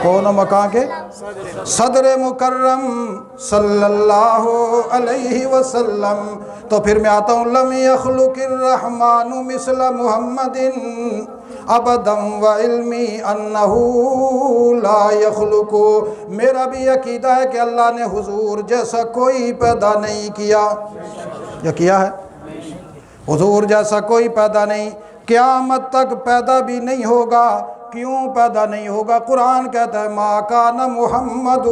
A: کون مکان کے صدر مکرم صلی اللہ علیہ وسلم۔ تو پھر میں آتا ہوں لم یخلق الرحمن مثل محمد ابدا وعلمی انہ لا یخلق، میرا بھی عقیدہ ہے کہ اللہ نے حضور جیسا کوئی پیدا نہیں کیا، یا کیا ہے؟ حضور جیسا کوئی پیدا نہیں، قیامت تک پیدا بھی نہیں ہوگا۔ کیوں پیدا نہیں ہوگا؟ قرآن کہتا ہے ما کان محمد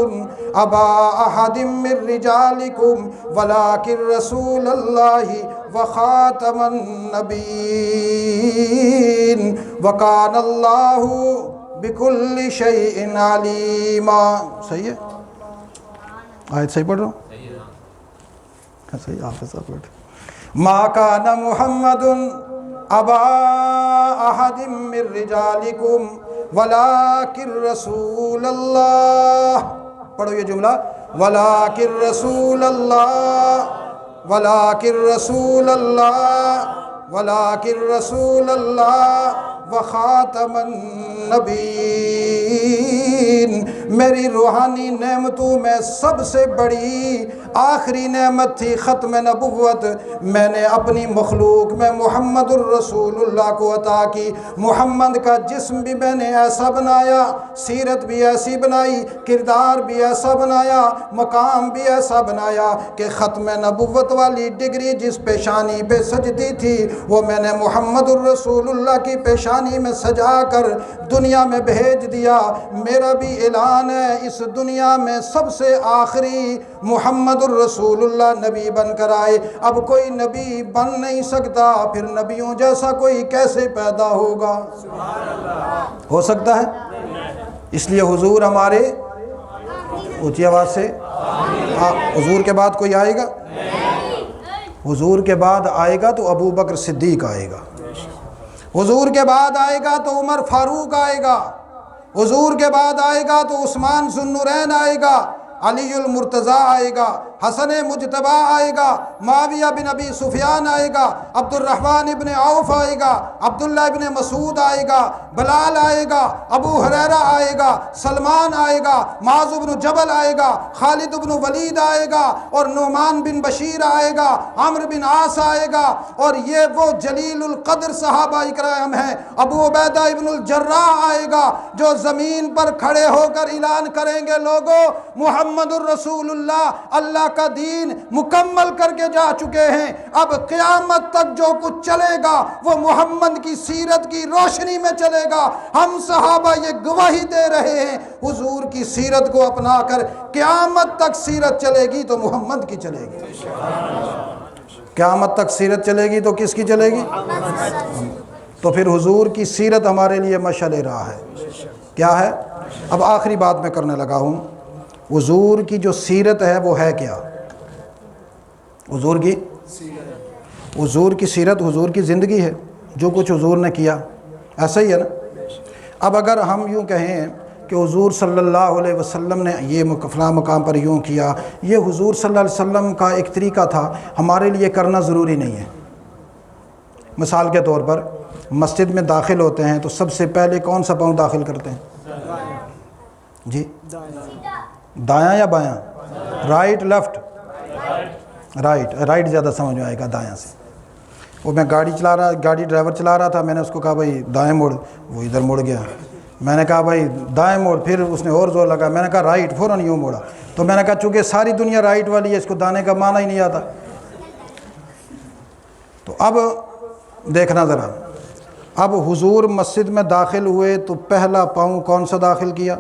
A: ابا احد من رجالکم ولکن رسول اللہ وخاتم النبیین وکان اللہ بکل شیء علیما۔ صحیح ہے؟ آیت صحیح پڑھ رہا ہوں؟ صحیح، حافظ صاحب پڑھ ما کان محمد ابا احد من رجالکم ولکن رسول اللہ، پڑھو یہ جملہ، ولکن رسول اللہ، ولکن رسول اللہ، ولکن رسول اللہ، وخاتم النبیین، میری روحانی نعمتوں میں سب سے بڑی آخری نعمت تھی ختم نبوت، میں نے اپنی مخلوق میں محمد الرسول اللہ کو عطا کی۔ محمد کا جسم بھی میں نے ایسا بنایا، سیرت بھی ایسی بنائی، کردار بھی ایسا بنایا، مقام بھی ایسا بنایا کہ ختم نبوت والی ڈگری جس پیشانی پہ سجتی تھی وہ میں نے محمد الرسول اللہ کی پیشانی میں سجا کر دنیا میں بھیج دیا۔ میرا بھی اعلان ہے، اس دنیا میں سب سے آخری محمد الرسول اللہ نبی بن کر آئے۔ اب کوئی نبی بن نہیں سکتا، پھر نبیوں جیسا کوئی کیسے پیدا ہوگا؟ ہو سکتا ہے؟ اس لیے حضور ہمارے، اونچی آواز سے، حضور کے بعد کوئی آئے گا؟ حضور کے بعد آئے گا تو ابو بکر صدیق آئے گا، حضور کے بعد آئے گا تو عمر فاروق آئے گا، حضور کے بعد آئے گا تو عثمان ذو النورین آئے گا، علی المرتضیٰ آئے گا، حسن مجتبیٰ آئے گا، معاویہ بن ابی سفیان آئے گا، عبد الرحمن ابن عوف آئے گا، عبداللہ ابن مسعود آئے گا، بلال آئے گا، ابو ہریرہ آئے گا، سلمان آئے گا، معاذ بن جبل آئے گا، خالد بن ولید آئے گا، اور نعمان بن بشیر آئے گا، عمرو بن عاص آئے گا، اور یہ وہ جلیل القدر صحابہ اکرام ہیں۔ ابو عبیدہ ابن الجراح آئے گا جو زمین پر کھڑے ہو کر اعلان کریں گے، لوگوں محمد الرسول اللہ اللہ کا دین مکمل کر کے جا چکے ہیں، اب قیامت تک جو کچھ چلے گا وہ محمد کی سیرت کی روشنی میں چلے گا۔ ہم صحابہ یہ گواہی دے رہے ہیں، حضور کی سیرت کو اپنا کر قیامت تک سیرت چلے گی تو محمد کی چلے گی۔ قیامت تک سیرت چلے گی تو کس کی چلے گی؟ تو پھر حضور کی سیرت ہمارے لیے مشعل راہ ہے۔ کیا ہے؟ اب آخری بات میں کرنے لگا ہوں، حضور کی جو سیرت ہے وہ ہے کیا؟ حضور کی سیرت حضور کی زندگی ہے، جو کچھ حضور نے کیا، ایسا ہی ہے نا؟ اب اگر ہم یوں کہیں کہ حضور صلی اللہ علیہ وسلم نے یہ فلاں مقام پر یوں کیا، یہ حضور صلی اللہ علیہ وسلم کا ایک طریقہ تھا، ہمارے لیے کرنا ضروری نہیں ہے۔ مثال کے طور پر مسجد میں داخل ہوتے ہیں تو سب سے پہلے کون سا پاؤں داخل کرتے ہیں؟ جی دایاں یا بایاں؟ Right left? رائٹ زیادہ سمجھ میں آئے گا دایاں سے۔ وہ میں گاڑی ڈرائیور چلا رہا تھا، میں نے اس کو کہا بھائی دائیں موڑ، وہ ادھر مڑ گیا، میں نے کہا بھائی دائیں موڑ، پھر اس نے اور زور لگا، میں نے کہا رائٹ، فوراً یوں موڑا، تو میں نے کہا چونکہ ساری دنیا رائٹ والی ہے اس کو دانے کا معنی ہی نہیں آتا۔ تو اب دیکھنا ذرا، اب حضور مسجد میں داخل ہوئے تو پہلا پاؤں کون سا داخل کیا؟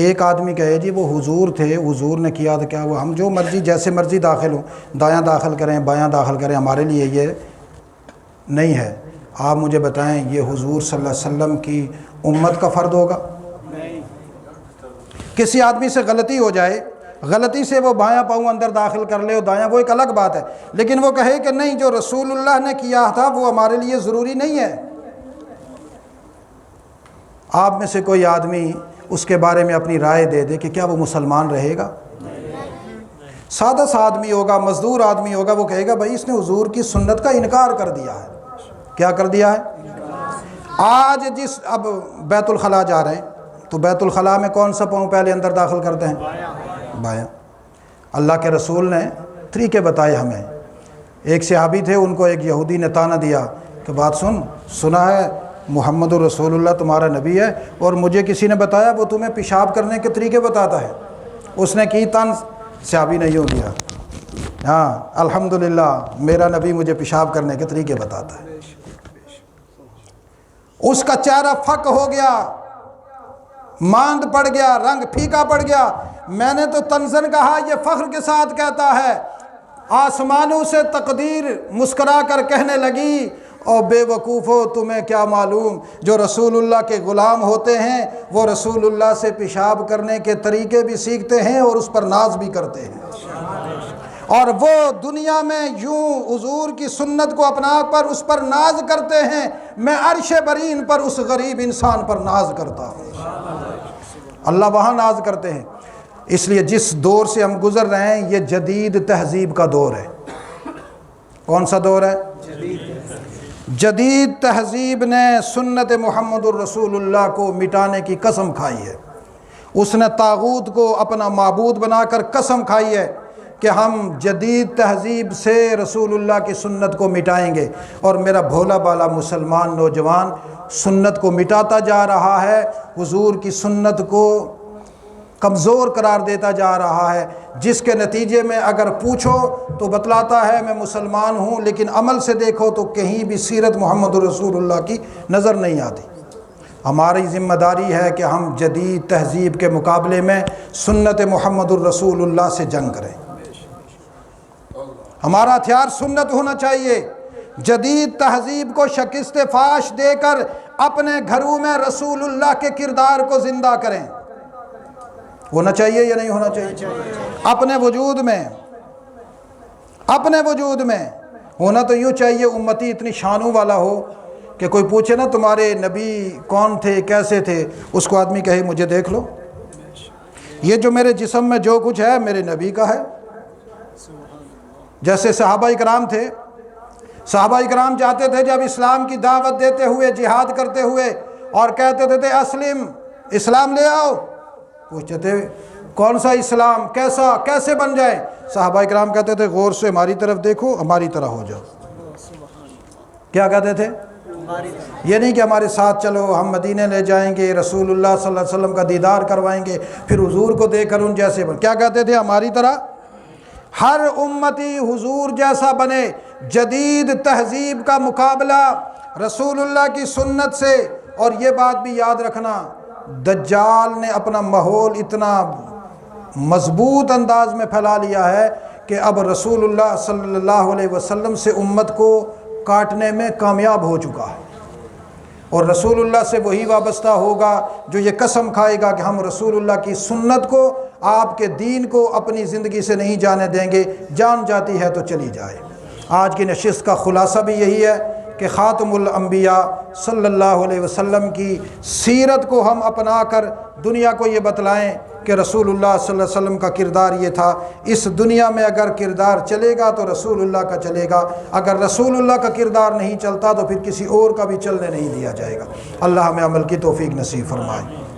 A: ایک آدمی کہے جی وہ حضور تھے، حضور نے کیا تو کیا ہوا، ہم جو مرضی جیسے مرضی داخل ہوں، دایاں داخل کریں بایاں داخل کریں، ہمارے لیے یہ نہیں ہے۔ آپ مجھے بتائیں یہ حضور صلی اللہ علیہ وسلم کی امت کا فرد ہوگا؟ کسی آدمی سے غلطی ہو جائے، غلطی سے وہ بایاں پاؤں اندر داخل کر لے اور دایاں، وہ ایک الگ بات ہے، لیکن وہ کہے کہ نہیں جو رسول اللہ نے کیا تھا وہ ہمارے لیے ضروری نہیں ہے۔ آپ میں سے کوئی آدمی اس کے بارے میں اپنی رائے دے دے کہ کیا وہ مسلمان رہے گا؟ سادہ سا آدمی ہوگا، مزدور آدمی ہوگا، وہ کہے گا بھائی اس نے حضور کی سنت کا انکار کر دیا ہے۔ کیا کر دیا ہے؟ آج اب بیت الخلاء جا رہے ہیں تو بیت الخلاء میں کون سا پاؤں پہلے اندر داخل کرتے ہیں؟ بایاں۔ اللہ کے رسول نے طریقے بتائے ہمیں۔ ایک صحابی تھے، ان کو ایک یہودی نے طعنہ دیا کہ بات سنا ہے محمد الرسول اللہ تمہارا نبی ہے اور مجھے کسی نے بتایا وہ تمہیں پیشاب کرنے کے طریقے بتاتا ہے۔ اس نے کی طنز، صحابی نے یوں دیا، ہاں الحمدللہ میرا نبی مجھے پیشاب کرنے کے طریقے بتاتا ہے۔ اس کا چہرہ پھک ہو گیا، ماند پڑ گیا، رنگ پھیکا پڑ گیا۔ میں نے تو طنزاً کہا یہ فخر کے ساتھ کہتا ہے، آسمانوں سے تقدیر مسکرا کر کہنے لگی او بے وقوفو تمہیں کیا معلوم، جو رسول اللہ کے غلام ہوتے ہیں وہ رسول اللہ سے پیشاب کرنے کے طریقے بھی سیکھتے ہیں اور اس پر ناز بھی کرتے ہیں، اور وہ دنیا میں یوں حضور کی سنت کو اپنا پر اس پر ناز کرتے ہیں، میں عرش برین پر اس غریب انسان پر ناز کرتا ہوں۔ اللہ وہاں ناز کرتے ہیں۔ اس لیے جس دور سے ہم گزر رہے ہیں یہ جدید تہذیب کا دور ہے۔ کون سا دور ہے؟ جدید تہذیب نے سنت محمد الرسول اللہ کو مٹانے کی قسم کھائی ہے۔ اس نے طاغوت کو اپنا معبود بنا کر قسم کھائی ہے کہ ہم جدید تہذیب سے رسول اللہ کی سنت کو مٹائیں گے، اور میرا بھولا بالا مسلمان نوجوان سنت کو مٹاتا جا رہا ہے، حضور کی سنت کو کمزور قرار دیتا جا رہا ہے، جس کے نتیجے میں اگر پوچھو تو بتلاتا ہے میں مسلمان ہوں، لیکن عمل سے دیکھو تو کہیں بھی سیرت محمد رسول اللہ کی نظر نہیں آتی۔ ہماری ذمہ داری ہے کہ ہم جدید تہذیب کے مقابلے میں سنت محمد الرسول اللہ سے جنگ کریں۔ ہمارا ہتھیار سنت ہونا چاہیے۔ جدید تہذیب کو شکست فاش دے کر اپنے گھروں میں رسول اللہ کے کردار کو زندہ کریں۔ ہونا چاہیے یا نہیں ہونا چاہیے؟ اپنے وجود میں ہونا تو یوں چاہیے امتی اتنی شانوں والا ہو کہ کوئی پوچھے نا تمہارے نبی کون تھے، کیسے تھے، اس کو آدمی کہے مجھے دیکھ لو، یہ جو میرے جسم میں جو کچھ ہے میرے نبی کا ہے۔ جیسے صحابہ اکرام تھے، صحابہ اکرام چاہتے تھے جب اسلام کی دعوت دیتے ہوئے، جہاد کرتے ہوئے، اور کہتے تھے اسلم، اسلام لے آؤ، پوچھتے تھے کون سا اسلام، کیسے بن جائے؟ صحابہ اکرام کہتے تھے غور سے ہماری طرف دیکھو، ہماری طرح ہو جاؤ۔ کیا کہتے تھے؟ یہ نہیں کہ ہمارے ساتھ چلو، ہم مدینے لے جائیں گے، رسول اللہ صلی اللہ علیہ وسلم کا دیدار کروائیں گے، پھر حضور کو دیکھ کر ان جیسے بن۔ کیا کہتے تھے؟ ہماری طرح۔ ہر امتی حضور جیسا بنے۔ جدید تہذیب کا مقابلہ رسول اللہ کی سنت سے۔ اور یہ بات بھی یاد رکھنا، دجال نے اپنا ماحول اتنا مضبوط انداز میں پھیلا لیا ہے کہ اب رسول اللہ صلی اللہ علیہ وسلم سے امت کو کاٹنے میں کامیاب ہو چکا ہے، اور رسول اللہ سے وہی وابستہ ہوگا جو یہ قسم کھائے گا کہ ہم رسول اللہ کی سنت کو، آپ کے دین کو اپنی زندگی سے نہیں جانے دیں گے، جان جاتی ہے تو چلی جائے۔ آج کی نشست کا خلاصہ بھی یہی ہے کہ خاتم الانبیاء صلی اللہ علیہ وسلم کی سیرت کو ہم اپنا کر دنیا کو یہ بتلائیں کہ رسول اللہ صلی اللہ علیہ وسلم کا کردار یہ تھا۔ اس دنیا میں اگر کردار چلے گا تو رسول اللہ کا چلے گا، اگر رسول اللہ کا کردار نہیں چلتا تو پھر کسی اور کا بھی چلنے نہیں دیا جائے گا۔ اللہ ہمیں عمل کی توفیق نصیب فرمائے۔